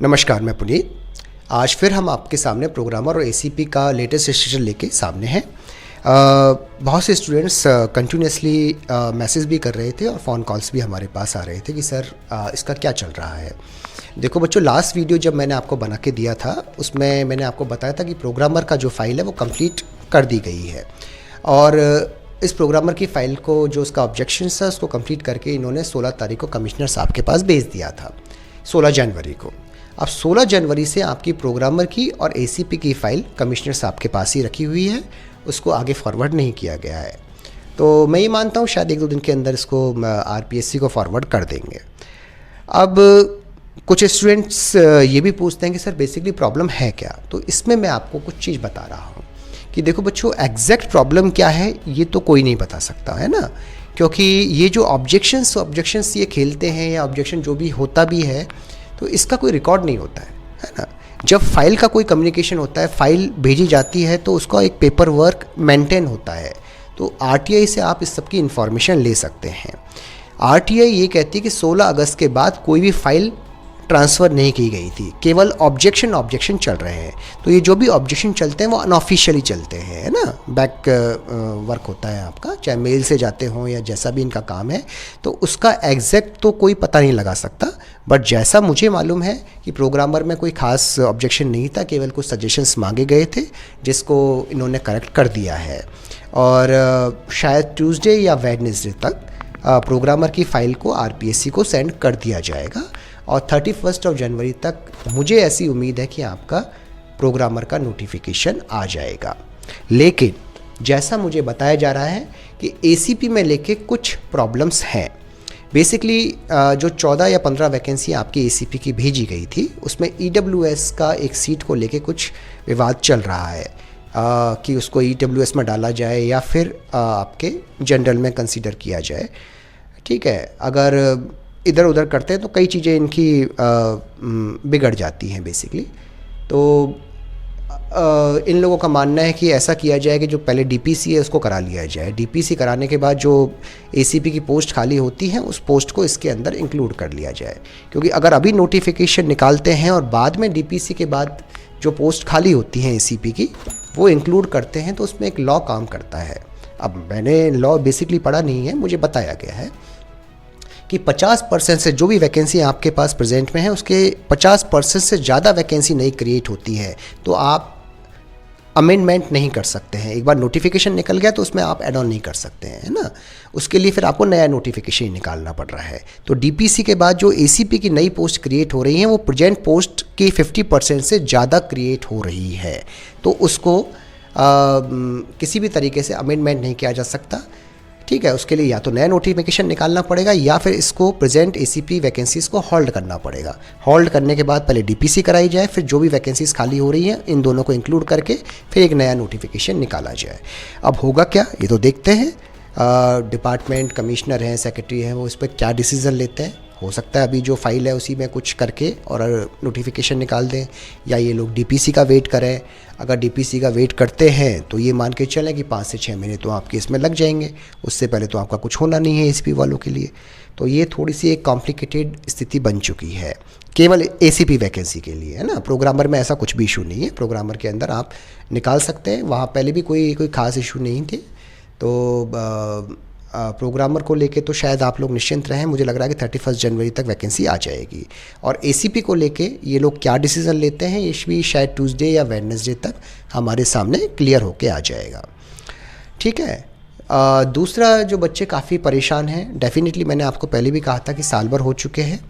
नमस्कार, मैं पुनीत। आज फिर हम आपके सामने प्रोग्रामर और एसीपी का लेटेस्ट सेशन लेके सामने हैं। बहुत से स्टूडेंट्स कंटिन्यूसली मैसेज भी कर रहे थे और फ़ोन कॉल्स भी हमारे पास आ रहे थे कि सर इसका क्या चल रहा है। देखो बच्चों, लास्ट वीडियो जब मैंने आपको बना के दिया था उसमें मैंने आपको बताया था कि प्रोग्रामर का जो फाइल है वो कंप्लीट कर दी गई है और इस प्रोग्रामर की फ़ाइल को जो उसका ऑब्जेक्शन था उसको कंप्लीट करके इन्होंने 16 तारीख को कमिश्नर साहब के पास भेज दिया था, 16 जनवरी को। अब 16 जनवरी से आपकी प्रोग्रामर की और एसीपी की फ़ाइल कमिश्नर साहब के पास ही रखी हुई है, उसको आगे फॉरवर्ड नहीं किया गया है। तो मैं ये मानता हूँ शायद 1-2 दिन के अंदर इसको आरपीएससी को फॉरवर्ड कर देंगे। अब कुछ स्टूडेंट्स ये भी पूछते हैं कि सर बेसिकली प्रॉब्लम है क्या। तो इसमें मैं आपको कुछ चीज़ बता रहा हूँ कि देखो बच्चों, एग्जैक्ट प्रॉब्लम क्या है ये तो कोई नहीं बता सकता है ना, क्योंकि ये जो ऑब्जेक्शंस ये खेलते हैं या ऑब्जेक्शन जो भी होता भी है तो इसका कोई रिकॉर्ड नहीं होता है ना। जब फाइल का कोई कम्युनिकेशन होता है, फाइल भेजी जाती है तो उसका एक पेपर वर्क मेंटेन होता है। तो आरटीआई से आप इस सब की इन्फॉर्मेशन ले सकते हैं। आरटीआई ये कहती है कि 16 अगस्त के बाद कोई भी फाइल ट्रांसफ़र नहीं की गई थी, केवल ऑब्जेक्शन चल रहे हैं। तो ये जो भी ऑब्जेक्शन चलते हैं वो अनऑफिशियली चलते हैं, है ना। बैक वर्क होता है आपका, चाहे मेल से जाते हों या जैसा भी इनका काम है, तो उसका एग्जैक्ट तो कोई पता नहीं लगा सकता। बट जैसा मुझे मालूम है कि प्रोग्रामर में कोई ख़ास ऑब्जेक्शन नहीं था, केवल कुछ सजेशंस मांगे गए थे जिसको इन्होंने करेक्ट कर दिया है। और शायद ट्यूसडे या वेडनेसडे तक प्रोग्रामर की फ़ाइल को आरपीएससी को सेंड कर दिया जाएगा और 31 जनवरी तक मुझे ऐसी उम्मीद है कि आपका प्रोग्रामर का नोटिफिकेशन आ जाएगा। लेकिन जैसा मुझे बताया जा रहा है कि एसीपी में लेके कुछ प्रॉब्लम्स हैं। बेसिकली जो 14 या 15 वैकेंसी आपकी एसीपी की भेजी गई थी उसमें ईडब्ल्यूएस का एक सीट को लेके कुछ विवाद चल रहा है कि उसको ईडब्ल्यूएस में डाला जाए या फिर आपके जनरल में कंसीडर किया जाए। ठीक है, अगर इधर उधर करते हैं तो कई चीज़ें इनकी बिगड़ जाती हैं बेसिकली। तो इन लोगों का मानना है कि ऐसा किया जाए कि जो पहले डीपीसी है उसको करा लिया जाए। डीपीसी कराने के बाद जो एसीपी की पोस्ट खाली होती हैं उस पोस्ट को इसके अंदर इंक्लूड कर लिया जाए, क्योंकि अगर अभी नोटिफिकेशन निकालते हैं और बाद में डीपीसी के बाद जो पोस्ट खाली होती हैं एसीपी की वो इंक्लूड करते हैं तो उसमें एक लॉ काम करता है। अब मैंने लॉ बेसिकली पढ़ा नहीं है, मुझे बताया गया है कि 50% से जो भी वैकेंसी आपके पास प्रेजेंट में है उसके 50% से ज़्यादा वैकेंसी नहीं क्रिएट होती है तो आप अमेंडमेंट नहीं कर सकते हैं। एक बार नोटिफिकेशन निकल गया तो उसमें आप ऐड ऑन नहीं कर सकते हैं, है ना। उसके लिए फिर आपको नया नोटिफिकेशन निकालना पड़ रहा है। तो डीपीसी के बाद जो एसीपी की नई पोस्ट क्रिएट हो रही हैं वो प्रेजेंट पोस्ट की 50% से ज़्यादा क्रिएट हो रही है, तो उसको किसी भी तरीके से अमेंडमेंट नहीं किया जा सकता। ठीक है, उसके लिए या तो नया नोटिफिकेशन निकालना पड़ेगा या फिर इसको प्रेजेंट एसीपी वैकेंसीज़ को होल्ड करना पड़ेगा। होल्ड करने के बाद पहले डीपीसी कराई जाए, फिर जो भी वैकेंसीज़ खाली हो रही हैं इन दोनों को इंक्लूड करके फिर एक नया नोटिफिकेशन निकाला जाए। अब होगा क्या ये तो देखते हैं। डिपार्टमेंट कमिश्नर हैं, सेक्रेटरी हैं, वो इस पर क्या डिसीज़न लेते हैं। हो सकता है अभी जो फाइल है उसी में कुछ करके और नोटिफिकेशन निकाल दें, या ये लोग डीपीसी का वेट करें। अगर डीपीसी का वेट करते हैं तो ये मान के चलें कि 5 से 6 महीने तो आपके इसमें लग जाएंगे, उससे पहले तो आपका कुछ होना नहीं है एसीपी वालों के लिए। तो ये थोड़ी सी एक कॉम्प्लिकेटेड स्थिति बन चुकी है केवल एसीपी वैकेंसी के लिए, है ना। प्रोग्रामर में ऐसा कुछ भी इशू नहीं है, प्रोग्रामर के अंदर आप निकाल सकते हैं, वहाँ पहले भी कोई ख़ास इशू नहीं थे। तो प्रोग्रामर को लेके तो शायद आप लोग निश्चिंत रहें। मुझे लग रहा है कि 31 जनवरी तक वैकेंसी आ जाएगी। और एसीपी को लेके ये लोग क्या डिसीज़न लेते हैं ये भी शायद ट्यूसडे या वेडनेसडे तक हमारे सामने क्लियर होके आ जाएगा। ठीक है। दूसरा, जो बच्चे काफ़ी परेशान हैं, डेफिनेटली मैंने आपको पहले भी कहा था कि साल भर हो चुके हैं,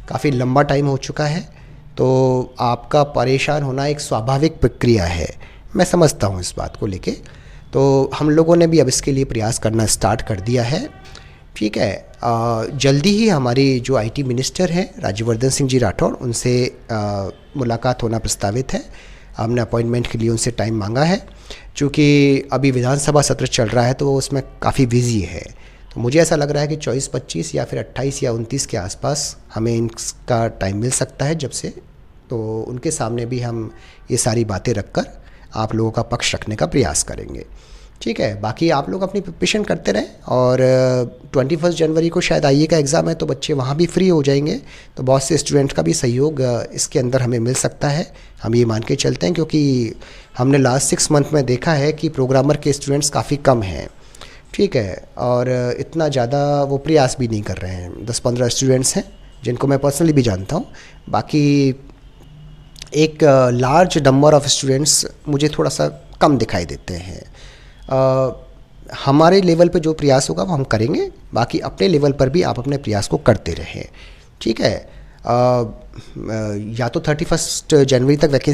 काफ़ी लंबा टाइम हो चुका है, तो आपका परेशान होना एक स्वाभाविक प्रक्रिया है, मैं समझता हूँ इस बात को लेके। तो हम लोगों ने भी अब इसके लिए प्रयास करना स्टार्ट कर दिया है। ठीक है, जल्दी ही हमारी जो आईटी मिनिस्टर हैं राज्यवर्धन सिंह जी राठौड़, उनसे मुलाकात होना प्रस्तावित है। हमने अपॉइंटमेंट के लिए उनसे टाइम मांगा है, चूँकि अभी विधानसभा सत्र चल रहा है तो वो उसमें काफ़ी बिजी है। तो मुझे ऐसा लग रहा है कि 24-25 या फिर 28 या 29 के आसपास हमें इनका टाइम मिल सकता है जब से, तो उनके सामने भी हम ये सारी बातें रखकर आप लोगों का पक्ष रखने का प्रयास करेंगे। ठीक है, बाकी आप लोग अपनी प्रिपरेशन करते रहें और 21 जनवरी को शायद आईए का एग्ज़ाम है, तो बच्चे वहाँ भी फ्री हो जाएंगे, तो बहुत से स्टूडेंट का भी सहयोग इसके अंदर हमें मिल सकता है, हम ये मान के चलते हैं, क्योंकि हमने लास्ट 6 मंथ में देखा है कि प्रोग्रामर के स्टूडेंट्स काफ़ी कम हैं। ठीक है, और इतना ज़्यादा वो प्रयास भी नहीं कर रहे हैं। 10-15 स्टूडेंट्स हैं जिनको मैं पर्सनली भी जानता हूँ, बाकी एक लार्ज नंबर ऑफ़ स्टूडेंट्स मुझे थोड़ा सा कम दिखाई देते हैं। हमारे लेवल पे जो प्रयास होगा वो हम करेंगे, बाकी अपने लेवल पर भी आप अपने प्रयास को करते रहें। ठीक है, या तो 31 जनवरी तक वैकेंसी